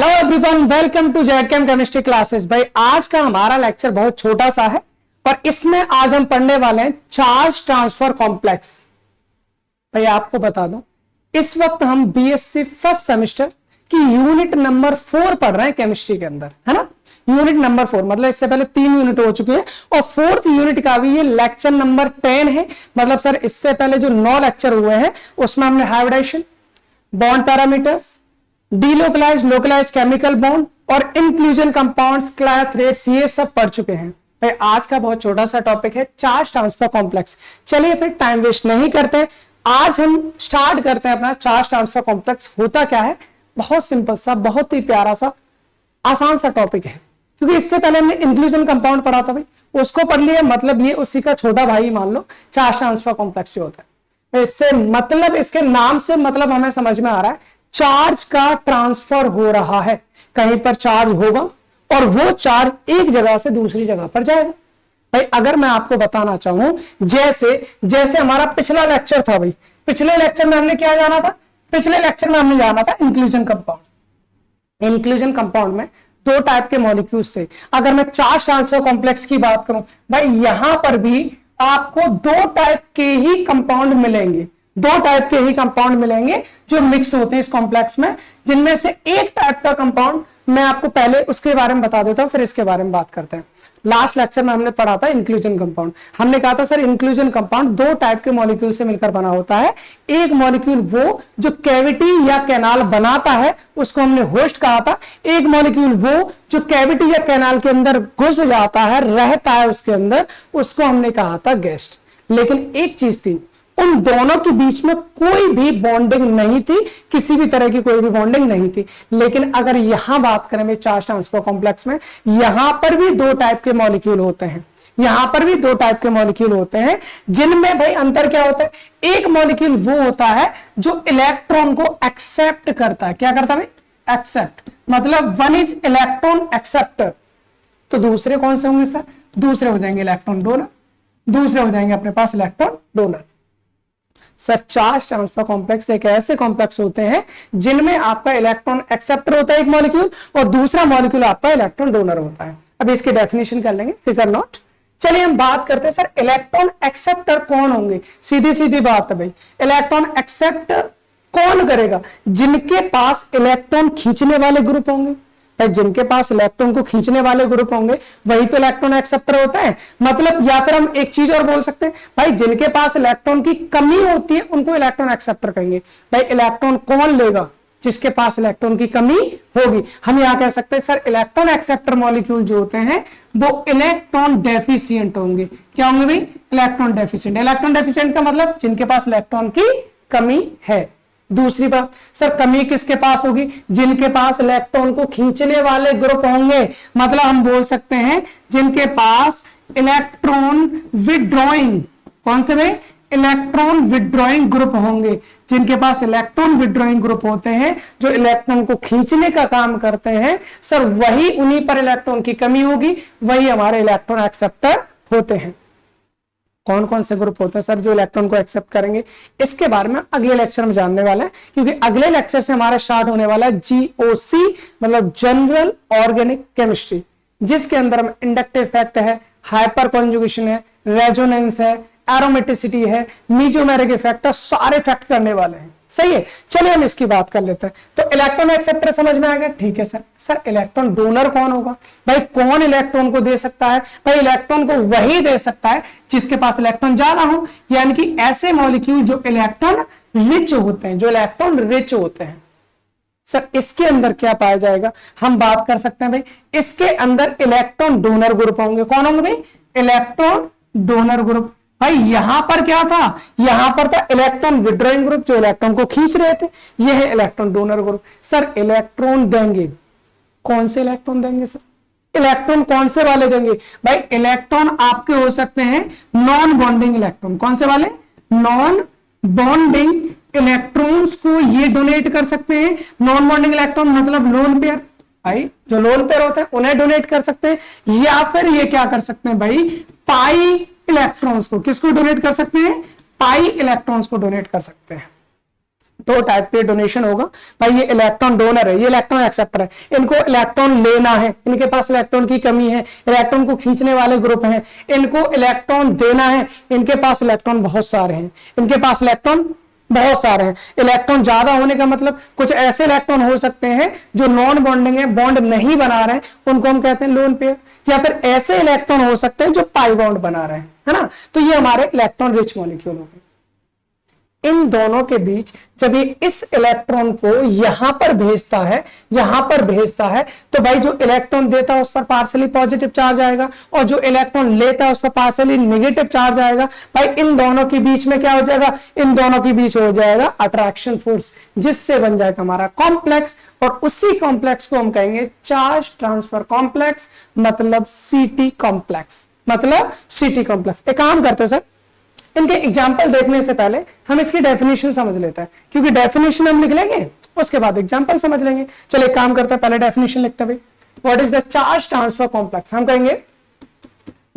Hello everyone, welcome to ZChem chemistry classes. भाई आज का हमारा लेक्चर बहुत छोटा सा है और इसमें आज हम पढ़ने वाले हैं चार्ज ट्रांसफर कॉम्प्लेक्स। भाई आपको बता दूं, इस वक्त हम बीएससी फर्स्ट सेमेस्टर की यूनिट नंबर 4 पढ़ रहे हैं केमिस्ट्री के अंदर, है ना। यूनिट नंबर 4 मतलब इससे पहले 3 यूनिट हो चुकी है और 4th यूनिट का भी ये लेक्चर नंबर 10 है। मतलब सर इससे पहले जो 9 लेक्चर हुए हैं उसमें हमने hybridisation, bond parameters, delocalise localise chemical bond और इंक्लूजन कंपाउंड्स, क्लाथरेट्स, ये सब पढ़ चुके हैं। भाई आज का बहुत छोटा सा टॉपिक है चार्ज ट्रांसफर कॉम्प्लेक्स। चलिए फिर टाइम वेस्ट नहीं करते, आज हम स्टार्ट करते हैं अपना चार्ज ट्रांसफर कॉम्प्लेक्स। होता क्या है, बहुत सिंपल सा, बहुत ही प्यारा सा, आसान सा टॉपिक है। क्योंकि इससे पहले हमने इंक्लूजन कंपाउंड पढ़ा था, भाई उसको पढ़ लिया, मतलब ये उसी का छोटा भाई मान लो चार्ज ट्रांसफर कॉम्प्लेक्स जो होता है। इससे मतलब, इसके नाम से मतलब हमें समझ में आ रहा है, चार्ज का ट्रांसफर हो रहा है। कहीं पर चार्ज होगा और वो चार्ज एक जगह से दूसरी जगह पर जाएगा। भाई अगर मैं आपको बताना चाहूं, जैसे हमारा पिछला लेक्चर था, भाई पिछले लेक्चर में हमने क्या जाना था, पिछले लेक्चर में हमने जाना था इंक्लूजन कंपाउंड। इंक्लूजन कंपाउंड में 2 टाइप के मॉलिक्यूल्स थे। अगर मैं चार्ज ट्रांसफर कॉम्प्लेक्स की बात करूं, भाई यहां पर भी आपको 2 टाइप के ही कंपाउंड मिलेंगे, 2 टाइप के ही कंपाउंड मिलेंगे जो मिक्स होते हैं इस कॉम्प्लेक्स में, जिनमें से एक टाइप का कंपाउंड मैं आपको पहले उसके बारे में बता देता हूं, फिर इसके बारे में बात करते हैं। लास्ट लेक्चर में हमने पढ़ा था इंक्लूजन कंपाउंड। हमने कहा था सर इंक्लूजन कंपाउंड 2 टाइप के मॉलिक्यूल से मिलकर बना होता है। एक मॉलिक्यूल वो जो कैविटी या कैनाल बनाता है उसको हमने होस्ट कहा था, एक मॉलिक्यूल वो जो कैविटी या कैनाल के अंदर घुस जाता है, रहता है उसके अंदर, उसको हमने कहा था गेस्ट। लेकिन एक चीज थी, उन दोनों के बीच में कोई भी बॉन्डिंग नहीं थी, किसी भी तरह की कोई भी बॉन्डिंग नहीं थी। लेकिन अगर यहां बात करें चार्ज ट्रांसफर कॉम्प्लेक्स में, यहां पर भी 2 टाइप के मॉलिक्यूल होते हैं, यहां पर भी 2 टाइप के मॉलिक्यूल होते हैं, जिनमें भाई अंतर क्या होता है। एक मॉलिक्यूल वो होता है जो इलेक्ट्रॉन को एक्सेप्ट करता है। क्या करता है भाई? एक्सेप्ट, मतलब वन इज इलेक्ट्रॉन एक्सेप्टर। तो दूसरे कौन से होंगे सर? दूसरे हो जाएंगे इलेक्ट्रॉन डोनर, दूसरे हो जाएंगे अपने पास electron donor. Sir charge transfer complex एक ऐसे कॉम्प्लेक्स होते हैं जिनमें आपका इलेक्ट्रॉन एक्सेप्टर होता है एक मॉलिक्यूल, और दूसरा मॉलिक्यूल आपका इलेक्ट्रॉन डोनर होता है। अब इसकी डेफिनेशन कर लेंगे, फिकर नॉट। चलिए हम बात करते हैं सर इलेक्ट्रॉन एक्सेप्टर कौन होंगे। सीधी सीधी बात है भाई, इलेक्ट्रॉन एक्सेप्टर कौन करेगा? जिनके पास इलेक्ट्रॉन खींचने वाले ग्रुप होंगे। जिनके पास इलेक्ट्रॉन को खींचने वाले ग्रुप होंगे वही तो इलेक्ट्रॉन एक्सेप्टर होता है। मतलब या फिर हम एक चीज और बोल सकते हैं, भाई जिनके पास इलेक्ट्रॉन की कमी होती है उनको इलेक्ट्रॉन एक्सेप्टर कहेंगे। भाई इलेक्ट्रॉन कौन लेगा? जिसके पास इलेक्ट्रॉन की कमी होगी। हम यहां कह सकते हैं सर इलेक्ट्रॉन एक्सेप्टर मॉलिक्यूल जो होते हैं वो इलेक्ट्रॉन डेफिशिएंट होंगे। क्या होंगे भाई? Electron deficient. इलेक्ट्रॉन डेफिशिएंट का मतलब जिनके पास इलेक्ट्रॉन की कमी है। दूसरी बात सर, कमी किसके पास होगी? जिनके पास इलेक्ट्रॉन को खींचने वाले ग्रुप होंगे। मतलब हम बोल सकते हैं जिनके पास इलेक्ट्रॉन विड्रॉइंग, कौन से में? इलेक्ट्रॉन विड्रॉइंग ग्रुप होंगे। जिनके पास इलेक्ट्रॉन विड्रॉइंग ग्रुप होते हैं जो इलेक्ट्रॉन को खींचने का काम करते हैं, सर वही, उन्हीं पर इलेक्ट्रॉन की कमी होगी, वही हमारे इलेक्ट्रॉन एक्सेप्टर होते हैं। कौन कौन से ग्रुप होते हैं सर जो इलेक्ट्रॉन को एक्सेप्ट करेंगे? इसके बारे में अगले लेक्चर में जानने वाला है, क्योंकि अगले लेक्चर से हमारा स्टार्ट होने वाला है जीओसी, मतलब जनरल ऑर्गेनिक केमिस्ट्री, जिसके अंदर में इंडक्टिव इफेक्ट है, हाइपर कॉन्जुगेशन है, रेजोनेंस है, एरोमेटिसिटी है, मीजोमेरिक इफेक्ट है, सारे इफेक्ट करने वाले हैं। सही है, चलिए हम इसकी बात कर लेते हैं। तो इलेक्ट्रॉन एक्सेप्टर समझ में आ गया, ठीक है सर। सर इलेक्ट्रॉन डोनर कौन होगा? भाई कौन इलेक्ट्रॉन को दे सकता है? भाई इलेक्ट्रॉन को वही दे सकता है जिसके पास इलेक्ट्रॉन ज्यादा हो, यानी कि ऐसे मॉलिक्यूल जो इलेक्ट्रॉन रिच होते हैं, जो इलेक्ट्रॉन रिच होते हैं। सर इसके अंदर क्या पाया जाएगा? हम बात कर सकते हैं भाई इसके अंदर इलेक्ट्रॉन डोनर ग्रुप होंगे। कौन होंगे भाई? Electron donor group. भाई यहां पर क्या था? यहां पर था इलेक्ट्रॉन विड्रॉइंग ग्रुप जो इलेक्ट्रॉन को खींच रहे थे, यह है electron donor group. Sir electron देंगे, कौन से इलेक्ट्रॉन देंगे सर? इलेक्ट्रॉन कौन से वाले देंगे? भाई इलेक्ट्रॉन आपके हो सकते हैं नॉन बॉन्डिंग इलेक्ट्रॉन। कौन से वाले? नॉन बॉन्डिंग इलेक्ट्रॉन्स को ये डोनेट कर सकते हैं। नॉन बॉन्डिंग इलेक्ट्रॉन मतलब लोन पेयर, भाई जो लोन पेयर होता है उन्हें डोनेट कर सकते हैं, या फिर ये क्या कर सकते हैं भाई, पाई इलेक्ट्रॉन्स को। किसको डोनेट कर सकते हैं? पाई इलेक्ट्रॉन्स को डोनेट कर सकते हैं। दो टाइप के डोनेशन होगा भाई। ये इलेक्ट्रॉन डोनर है, ये इलेक्ट्रॉन एक्सेप्टर है। इनको इलेक्ट्रॉन लेना है, इनके पास इलेक्ट्रॉन की कमी है, इलेक्ट्रॉन को खींचने वाले ग्रुप हैं। इनको इलेक्ट्रॉन देना है, इनके पास इलेक्ट्रॉन बहुत सारे हैं, इनके पास इलेक्ट्रॉन बहुत सारे हैं। इलेक्ट्रॉन ज्यादा होने का मतलब कुछ ऐसे इलेक्ट्रॉन हो सकते हैं जो नॉन बॉन्डिंग है, बॉन्ड नहीं बना रहे हैं, उनको हम कहते हैं लोन पेयर। या फिर ऐसे इलेक्ट्रॉन हो सकते हैं जो पाई बॉन्ड बना रहे हैं, है ना। तो ये हमारे इलेक्ट्रॉन रिच मॉलिक्यूल हो गए। इन दोनों के बीच जब ये इस इलेक्ट्रॉन को यहां पर भेजता है, यहां पर भेजता है, तो भाई जो इलेक्ट्रॉन देता है उस पर पार्शियली पॉजिटिव चार्ज आएगा और जो इलेक्ट्रॉन लेता है उस पर पार्शियली नेगेटिव चार्ज आएगा। भाई इन दोनों के बीच में क्या हो जाएगा, इन दोनों के बीच हो जाएगा अट्रैक्शन फोर्स, जिससे बन जाएगा हमारा कॉम्प्लेक्स। और उसी कॉम्प्लेक्स को हम कहेंगे चार्ज ट्रांसफर कॉम्प्लेक्स, मतलब सीटी कॉम्प्लेक्स, मतलब सीटी कॉम्प्लेक्स। एक काम करते हैं सर, इनके एग्जाम्पल देखने से पहले हम इसकी डेफिनेशन समझ लेते हैं, क्योंकि डेफिनेशन हम लिख लेंगे उसके बाद एग्जाम्पल समझ लेंगे। चलिए एक काम करते हैं, पहले डेफिनेशन लिखते हैं। What is the charge transfer complex? हम कहेंगे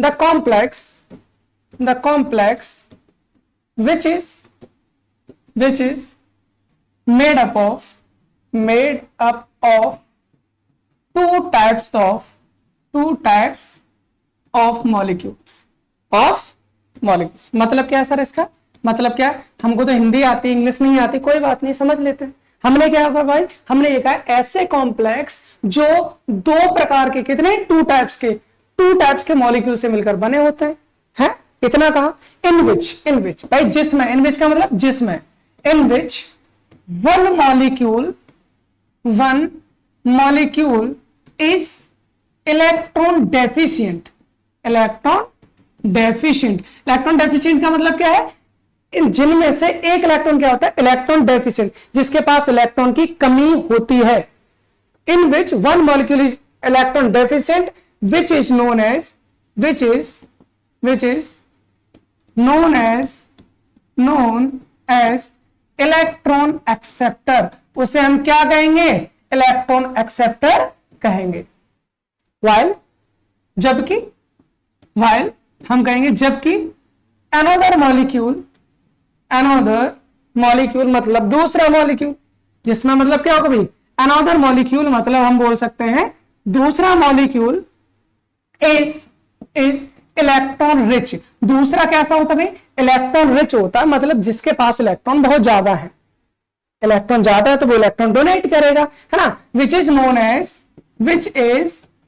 the complex which is made up of two types of molecules मतलब क्या है सर इसका? मतलब क्या है? हमको तो हिंदी आती है, इंग्लिश नहीं आती, कोई बात नहीं, समझ लेते हैं। हमने क्या कहा भाई, हमने ये कहा ऐसे कॉम्प्लेक्स जो दो प्रकार के, कितने, टू टाइप्स के मॉलिक्यूल से मिलकर बने होते हैं, इतना कहा। इन विच भाई जिसमें, इन विच का मतलब जिसमें, in which one molecule is electron deficient का मतलब क्या है, जिनमें से एक इलेक्ट्रॉन क्या होता है, इलेक्ट्रॉन डेफिशिएंट, जिसके पास इलेक्ट्रॉन की कमी होती है। In which one molecule is electron deficient which is known as electron acceptor. उसे हम क्या कहेंगे, इलेक्ट्रॉन एक्सेप्टर कहेंगे। while हम कहेंगे जबकि another molecule मतलब दूसरा मॉलिक्यूल, जिसमें मतलब क्या होगा भाई, another molecule मतलब हम बोल सकते हैं दूसरा मॉलिक्यूल इज इलेक्ट्रॉन रिच। दूसरा कैसा होता है, इलेक्ट्रॉन रिच होता है, मतलब जिसके पास इलेक्ट्रॉन बहुत ज्यादा है, इलेक्ट्रॉन ज्यादा है तो वो इलेक्ट्रॉन डोनेट करेगा, है ना। विच इज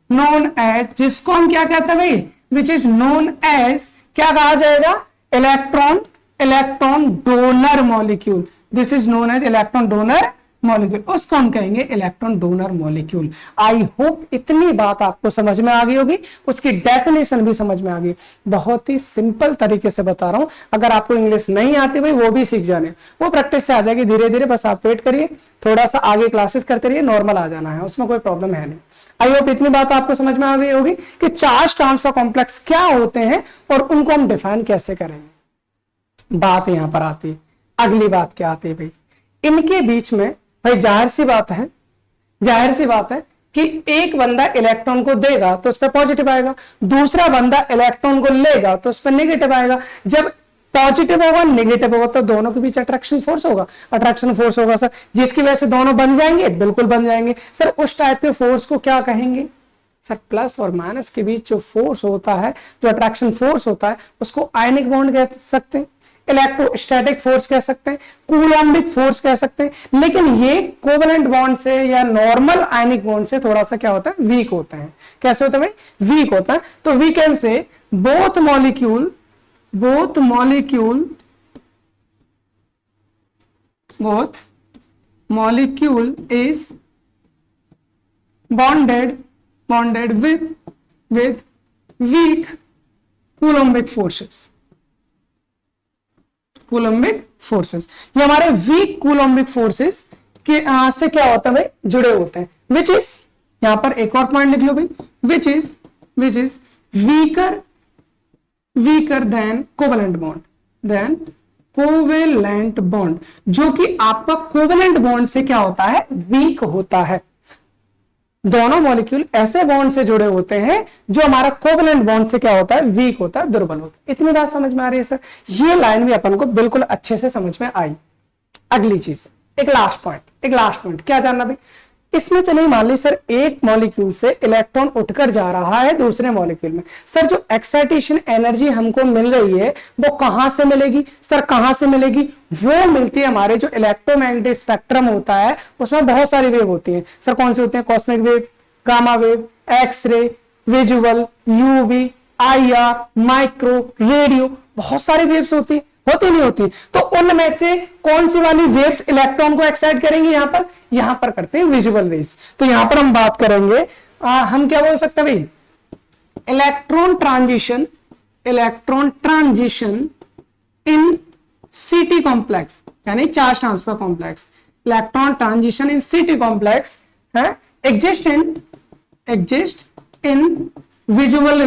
नोन एज जिसको हम क्या कहते हैं भाई, विच इज नोन एज क्या कहा जाएगा, electron donor molecule. This is known as electron donor molecule, उसको हम कहेंगे electron donor molecule. I hope इतनी बात आपको समझ में आ गई होगी, उसकी डेफिनेशन भी समझ में आ गई। बहुत ही सिंपल तरीके से बता रहा हूं, अगर आपको इंग्लिश नहीं आती भाई वो भी सीख जाने, वो प्रैक्टिस से आ जाएगी धीरे धीरे, बस आप वेट करिए, थोड़ा सा आगे क्लासेस करते रहिए, नॉर्मल आ जाना है, उसमें कोई प्रॉब्लम है नहीं। आई होप इतनी बात आपको समझ में आ गई होगी कि चार्ज ट्रांसफर कॉम्प्लेक्स क्या होते हैं और उनको हम डिफाइन कैसे करेंगे। बात यहां पर आती है, अगली बात क्या आती है भाई, इनके बीच में भाई जाहिर सी बात है कि एक बंदा इलेक्ट्रॉन को देगा तो उस पर पॉजिटिव आएगा, दूसरा बंदा इलेक्ट्रॉन को लेगा तो उस पर नेगेटिव आएगा। जब पॉजिटिव होगा नेगेटिव होगा तो दोनों के बीच अट्रैक्शन फोर्स होगा सर, जिसकी वजह से दोनों बन जाएंगे, बिल्कुल बन जाएंगे सर। उस टाइप के फोर्स को क्या कहेंगे सर, प्लस और माइनस के बीच जो फोर्स होता है, जो अट्रैक्शन फोर्स होता है, उसको आयनिक बॉन्ड कह सकते हैं, इलेक्ट्रोस्टैटिक फोर्स कह सकते हैं, कूलॉम्बिक फोर्स कह सकते हैं। लेकिन ये कोवेलेंट बॉन्ड से या नॉर्मल आयनिक बॉन्ड से थोड़ा सा क्या होता है, वीक होता है। कैसे होता है भाई, वीक होता है। तो we can say both molecule is bonded with weak coulombic forces। ये हमारे वीक कूलॉम्बिक फोर्सेस के से क्या होता है भाई, जुड़े होते हैं। विच इज, यहां पर एक और पॉइंट लिख लो भाई, which is weaker then covalent bond, जो कि आपका कोवेलेंट बॉन्ड से क्या होता है, वीक होता है। दोनों मॉलिक्यूल ऐसे बॉन्ड से जुड़े होते हैं जो हमारा कोवेलेंट बॉन्ड से क्या होता है, वीक होता है, दुर्बल होता है। इतनी बात समझ में आ रही है सर, ये लाइन भी अपन को बिल्कुल अच्छे से समझ में आई। अगली चीज एक लास्ट पॉइंट क्या जानना भाई, इसमें चलिए मान ली सर एक मॉलिक्यूल से इलेक्ट्रॉन उठकर जा रहा है दूसरे मॉलिक्यूल में, सर जो एक्साइटेशन एनर्जी हमको मिल रही है वो कहां से मिलेगी, सर कहां से मिलेगी, वो मिलती है हमारे जो इलेक्ट्रोमैग्नेटिक स्पेक्ट्रम होता है उसमें बहुत सारी वेव होती है सर, कौन से होते हैं, cosmic wave, gamma wave, X ray, visual, UV, IR, micro, radio, बहुत सारी वेव्स होती नहीं होती, तो उनमें से कौन सी वाली वेव्स इलेक्ट्रॉन को एक्साइट करेंगे, यहां पर करते हैं विजुअल रेज। तो यहां पर हम बात करेंगे हम क्या बोल सकते हैं भाई, electron transition in CT complex, यानी charge transfer complex, electron transition in CT complex है एग्जिस्ट इन विजुअल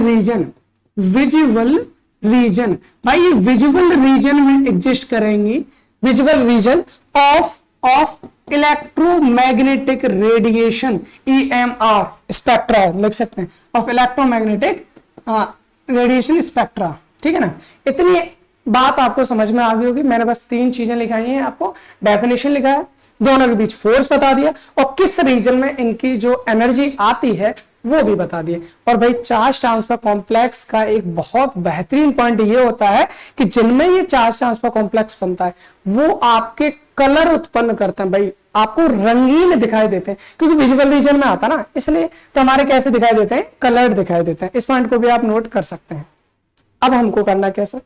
रीजन भाई, ये विजुअल रीजन में एग्जिस्ट करेंगी, visual region of electromagnetic radiation, EMR spectra लिख सकते हैं, ऑफ इलेक्ट्रोमैग्नेटिक रेडिएशन स्पेक्ट्रा, ठीक है ना। इतनी बात आपको समझ में आ गई होगी, मैंने बस 3 चीजें लिखाई हैं, आपको डेफिनेशन लिखा है, दोनों के बीच फोर्स बता दिया और किस रीजन में इनकी जो एनर्जी आती है वो भी बता दिए। और भाई चार्ज ट्रांसफर कॉम्प्लेक्स का एक बहुत बेहतरीन पॉइंट ये होता है कि जिनमें ये चार्ज ट्रांसफर कॉम्प्लेक्स बनता है वो आपके कलर उत्पन्न करते हैं भाई, आपको रंगीन दिखाई देते हैं, क्योंकि विजुअल रीजन में आता ना, इसलिए तो हमारे कैसे दिखाई देते हैं, कलर्ड दिखाई देते हैं। इस पॉइंट को भी आप नोट कर सकते हैं। अब हमको करना कैसा,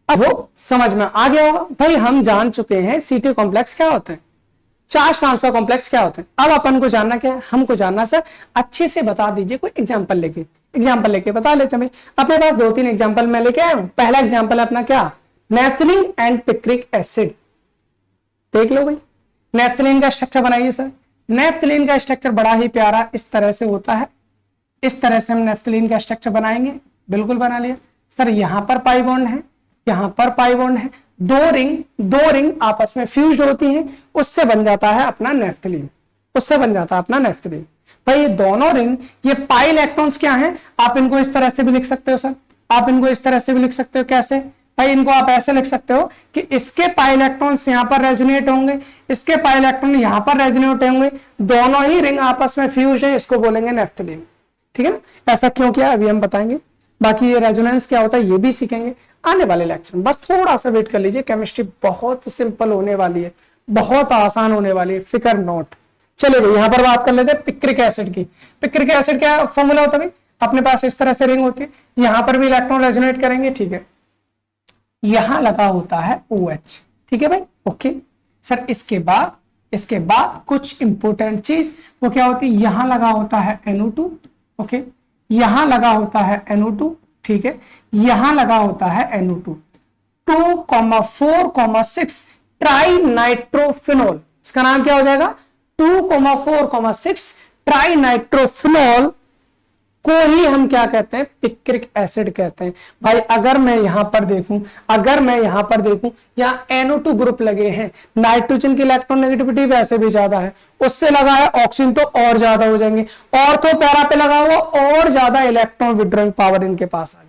अब वो समझ में आ गया होगा भाई, हम जान चुके हैं सीटी कॉम्प्लेक्स क्या होते हैं, चार्ज ट्रांसफर कॉम्प्लेक्स क्या होते हैं। अब अपन को जानना क्या है, हमको जानना सर अच्छे से बता दीजिए, कोई एग्जांपल लेके बता लेते हैं। अपने पास 2-3 एग्जांपल मैं लेके आया हूं। पहला एग्जांपल है अपना क्या, नेफ्थलीन एंड पिक्रिक एसिड। देख लो भाई, नेफ्थलीन का स्ट्रक्चर बनाइए सर। नेफ्थलीन का स्ट्रक्चर बड़ा ही प्यारा इस तरह से होता है, इस तरह से हम नेफ्थलीन का स्ट्रक्चर बनाएंगे, बिल्कुल बना लिया सर। यहां पर पाई बॉन्ड है, यहां पर पाई बॉन्ड है, दो रिंग आपस में फ्यूज्ड होती हैं, उससे बन जाता है अपना नेफ्थलीन, भाई ये दोनों रिंग, ये पाई इलेक्ट्रॉन्स क्या हैं, आप इनको इस तरह से भी लिख सकते हो सर, आप इनको इस तरह से भी लिख सकते हो। कैसे भाई, इनको आप ऐसे लिख सकते हो कि इसके पाई इलेक्ट्रॉन्स यहां पर रेजोनेट होंगे, इसके पाई इलेक्ट्रॉन यहां पर रेजोनेट होंगे, दोनों ही रिंग आपस में फ्यूज है, इसको बोलेंगे नेफ्थलीन, ठीक है ना। ऐसा क्यों किया अभी हम बताएंगे, बाकी ये रेजोनेंस क्या होता है ये भी सीखेंगे आने वाले लेक्चर में, बस थोड़ा सा वेट कर लीजिए। केमिस्ट्री बहुत सिंपल होने वाली है, बहुत आसान होने वाली है, फिकर नोट। चलिए भाई यहां पर बात कर लेते हैं पिक्रिक एसिड की। पिक्रिक एसिड क्या फॉर्मूला होता है भाई, अपने पास इस तरह से रिंग होती है, यहां पर भी इलेक्ट्रॉन रेजोनेट करेंगे, ठीक है, यहां लगा होता है OH, ठीक है भाई, ओके सर। इसके बाद कुछ इंपोर्टेंट चीज वो क्या होती है, यहां लगा होता है NO2, ओके, यहां लगा होता है NO2, ठीक है, यहां लगा होता है NO2, 2,4,6 ट्राई नाइट्रोफिनोल, इसका नाम क्या हो जाएगा, 2,4,6 ट्राई नाइट्रोफिनोल को ही हम क्या कहते हैं, पिक्रिक एसिड कहते हैं। भाई अगर मैं यहां पर देखूं, यहाँ NO2 ग्रुप लगे हैं, नाइट्रोजन की इलेक्ट्रॉन नेगेटिविटी वैसे भी ज्यादा है, उससे लगा है ऑक्सीजन तो और ज्यादा हो जाएंगे, ऑर्थो पैरा पे लगा हुआ और ज्यादा इलेक्ट्रॉन विड्रॉइंग पावर इनके पास आ जाएगी।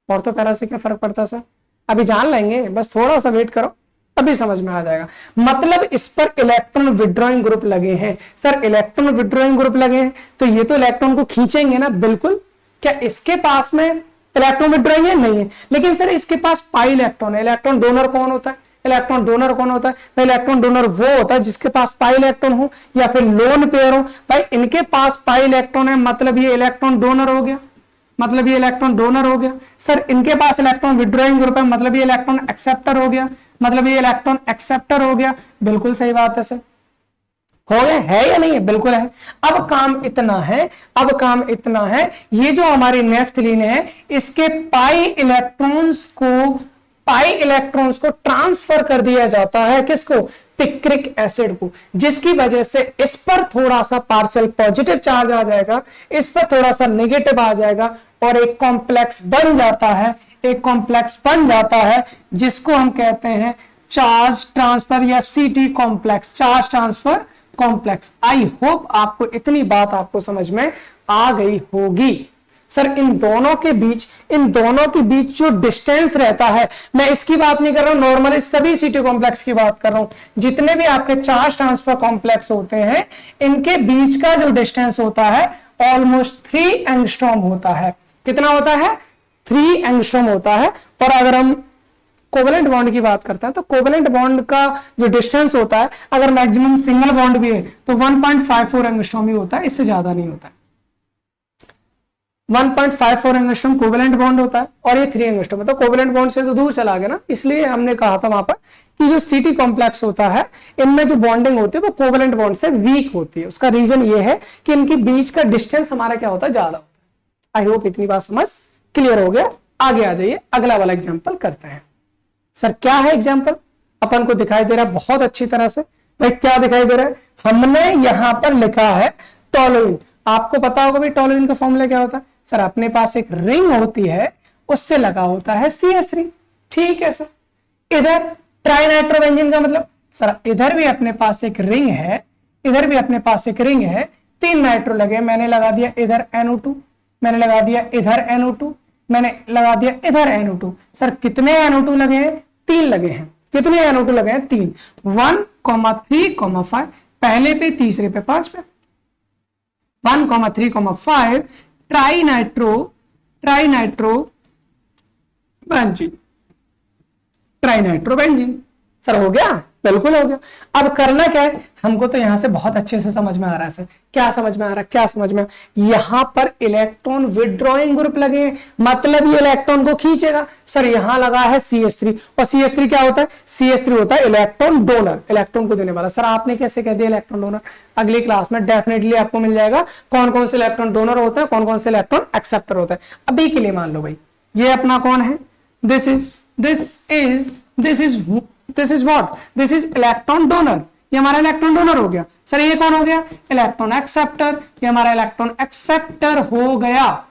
ऑर्थो पैरा से क्या फर्क पड़ता है सर, अभी जान लेंगे, बस थोड़ा सा वेट करो, अभी समझ में आ जाएगा। मतलब इस पर इलेक्ट्रॉन विड्रॉइंग ग्रुप लगे हैं सर, इलेक्ट्रॉन विड्रॉइंग ग्रुप लगे हैं तो ये तो इलेक्ट्रॉन को खींचेंगे ना, बिल्कुल। क्या इसके पास में इलेक्ट्रॉन विड्रॉइंग है, नहीं है, लेकिन सर इसके पास पाई इलेक्ट्रॉन है। इलेक्ट्रॉन डोनर कौन होता है, इलेक्ट्रॉन डोनर वो होता है जिसके पास पाई इलेक्ट्रॉन हो या फिर लोन पेयर हो। भाई इनके पास पाई इलेक्ट्रॉन है, मतलब ये इलेक्ट्रॉन डोनर हो गया, सर इनके पास इलेक्ट्रॉन विड्रॉइंग ग्रुप है, मतलब ये इलेक्ट्रॉन एक्सेप्टर हो गया, बिल्कुल सही बात है सर, हो गया है या नहीं है, बिल्कुल है। अब काम इतना है, ये जो हमारी नेफ्थलीन है इसके पाई इलेक्ट्रॉन्स को ट्रांसफर कर दिया जाता है, किसको, पिक्रिक एसिड को, जिसकी वजह से इस पर थोड़ा सा पार्शियल पॉजिटिव चार्ज आ जाएगा, इस पर थोड़ा सा नेगेटिव आ जाएगा और एक कॉम्प्लेक्स बन जाता है जिसको हम कहते हैं चार्ज ट्रांसफर या सीटी complex, charge transfer complex. I hope आपको इतनी बात आपको समझ में आ गई होगी। सर इन दोनों के बीच जो डिस्टेंस रहता है, मैं इसकी बात नहीं कर रहा हूं, नॉर्मली सभी सीटी कॉम्प्लेक्स की बात कर रहा हूं। जितने भी आपके चार्ज ट्रांसफर कॉम्प्लेक्स होते हैं, इनके बीच का जो डिस्टेंस होता है ऑलमोस्ट 3 एंगस्ट्रॉम होता है। कितना होता है? 3 एंगस्ट्रॉम होता है। और अगर हम कोवेलेंट बॉन्ड की बात करते हैं तो कोवेलेंट बॉन्ड का जो डिस्टेंस होता है, अगर मैक्सिमम सिंगल बॉन्ड भी है तो 1.54 एंगस्ट्रॉम ही होता है, इससे ज्यादा नहीं होता है। 1.54 एंगस्ट्रॉम कोवेलेंट बॉन्ड होता है और ये 3 एंगस्ट्रॉम, तो कोवेलेंट बॉन्ड से तो दूर चला गया ना, इसलिए हमने कहा था वहां पर कि जो सीटी कॉम्प्लेक्स होता है इनमें जो बॉन्डिंग होती है वो कोवेलेंट बॉन्ड से वीक होती है। उसका रीजन ये है कि इनके बीच का डिस्टेंस हमारा क्या होता है? ज्यादा होता है। आई होप इतनी बात समझ क्लियर हो गया। आगे आ जाइए, अगला वाला एग्जाम्पल करते हैं। सर क्या है एग्जाम्पल? अपन को दिखाई दे रहा है बहुत अच्छी तरह से। भाई क्या दिखाई दे रहा है? हमने यहां पर लिखा है टोलुइन। आपको पता होगा भी टोलुइन का फॉर्मूला क्या होता है? सर अपने पास एक रिंग होती है, उससे लगा होता है CH3। ठीक है सर। इधर ट्राइनाइट्रोबेंजीन का मतलब, सर इधर भी अपने पास एक रिंग है, इधर भी अपने पास एक रिंग है, 3 नाइट्रो लगे, मैंने लगा दिया इधर NO2, मैंने लगा दिया इधर NO2, मैंने लगा दिया इधर NO2। सर कितने NO2 लगे हैं? 3 लगे हैं। कितने NO2 लगे हैं? 3। 1, 3, 5, पहले पे, तीसरे पे, 5 पे। 1, 3, 5 ट्राइनाइट्रो बेंजीन। सर हो गया? बिल्कुल हो गया। अब करना क्या है? हमको तो यहां से बहुत अच्छे से समझ में आ रहा है। सर क्या समझ में आ रहा है? क्या समझ में? यहां पर इलेक्ट्रॉन विड्रॉइंग ग्रुप लगे हैं, मतलब ये इलेक्ट्रॉन को खींचेगा। सर यहां लगा है CH3, और CH3 क्या होता है? CH3 होता है इलेक्ट्रॉन डोनर, इलेक्ट्रॉन को देने वाला। सर आपने कैसे कह दिया इलेक्ट्रॉन डोनर? अगली क्लास में डेफिनेटली आपको मिल जाएगा कौन कौन से इलेक्ट्रॉन डोनर होता है, कौन कौन से इलेक्ट्रॉन एक्सेप्टर होता है। अभी के लिए मान लो भाई ये अपना कौन है? This is what? This is electron donor. ये हमारा इलेक्ट्रॉन डोनर हो गया। सर ये कौन हो गया? Electron acceptor. ये हमारा इलेक्ट्रॉन एक्सेप्टर हो गया।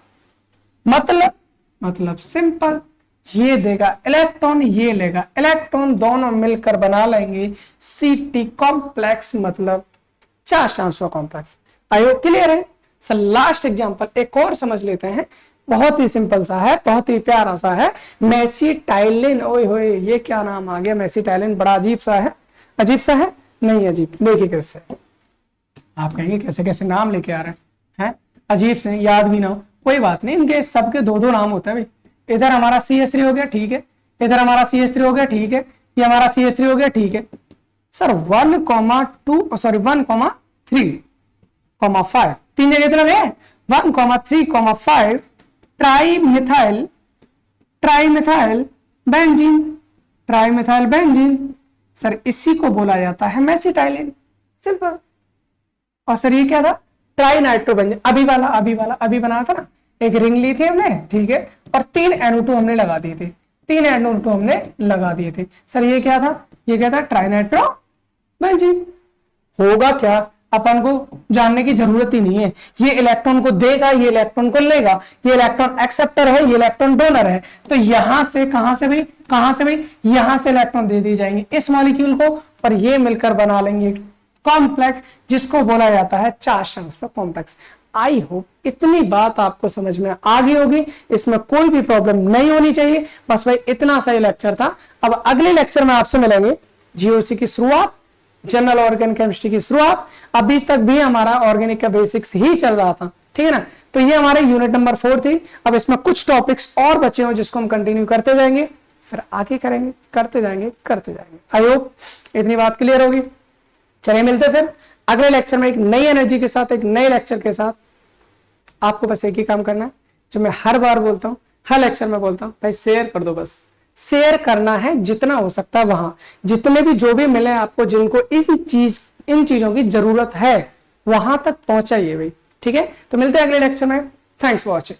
मतलब सिंपल, ये देगा इलेक्ट्रॉन, ये लेगा इलेक्ट्रॉन, दोनों मिलकर बना लेंगे सीटी कॉम्प्लेक्स, मतलब charge transfer complex. I hope clear है। सर लास्ट एग्जांपल एक और समझ लेते हैं, बहुत ही सिंपल सा है, बहुत ही प्यारा सा है। मेसिटाइलिन। ओए होए, ये क्या नाम आ गया मेसिटाइलिन, बड़ा अजीब सा है। अजीब सा है? नहीं अजीब, देखिए कैसे। आप कहेंगे कैसे कैसे नाम लेके आ रहे हैं, अजीब से, याद भी ना हो, कोई बात नहीं, इनके सबके 2-2 नाम होते हैं भाई। इधर हमारा CH3 हो गया, ठीक है, इधर हमारा CH3 हो गया, ठीक है, ये हमारा CH3 हो गया, ठीक है। सर 1, 3, 3 जगह इतना है। 1, 3, 5 ट्राइमिथाइल बेंजीन। सर इसी को बोला जाता है मेसिटाइलिन, सिंपल। और सर ये क्या था? ट्राइनाइट्रोबेंजीन। अभी बनाया था ना, एक रिंग ली थी हमने, ठीक है, और 3 NO2 हमने लगा दिए थे, 3 NO2 हमने लगा दिए थे। सर ये क्या था? ये क्या था? ट्राइनाइट्रोबेंजीन। होगा क्या? अपन को जानने की जरूरत ही नहीं है। ये इलेक्ट्रॉन को देगा, ये इलेक्ट्रॉन को लेगा, ये इलेक्ट्रॉन एक्सेप्टर है, ये इलेक्ट्रॉन डोनर है। तो यहां से कहां से भाई यहां से इलेक्ट्रॉन दे दिए जाएंगे इस मॉलिक्यूल को, और ये मिलकर बना लेंगे कॉम्प्लेक्स जिसको बोला जाता है चार्ज ट्रांसफर कॉम्प्लेक्स। आई होप इतनी बात आपको समझ में आ गई होगी, इसमें कोई भी प्रॉब्लम नहीं होनी चाहिए। बस भाई इतना सा ही लेक्चर था। अब अगले लेक्चर में आपसे मिलेंगे GOC की शुरुआत, जनरल ऑर्गेनिक केमिस्ट्री की शुरुआत। अभी तक भी हमारा ऑर्गेनिक का बेसिक्स ही चल रहा था, ठीक है ना। तो ये हमारे यूनिट नंबर 4 थी। अब इसमें कुछ टॉपिक्स और बचे हो जिसको हम कंटिन्यू करते जाएंगे, फिर आगे करेंगे, करते जाएंगे। आई होप इतनी बात क्लियर होगी। चलिए मिलते फिर अगले लेक्चर में एक नई एनर्जी के साथ, एक नए लेक्चर के साथ। आपको बस एक ही काम करना है जो मैं हर बार बोलता हूँ, हर लेक्चर में बोलता हूँ, भाई शेयर कर दो। बस शेयर करना है जितना हो सकता है, वहां जितने भी जो भी मिले आपको, जिनको इन चीजों की जरूरत है, वहां तक पहुंचाइए भाई, ठीक है। तो मिलते हैं अगले लेक्चर में। Thanks for watching.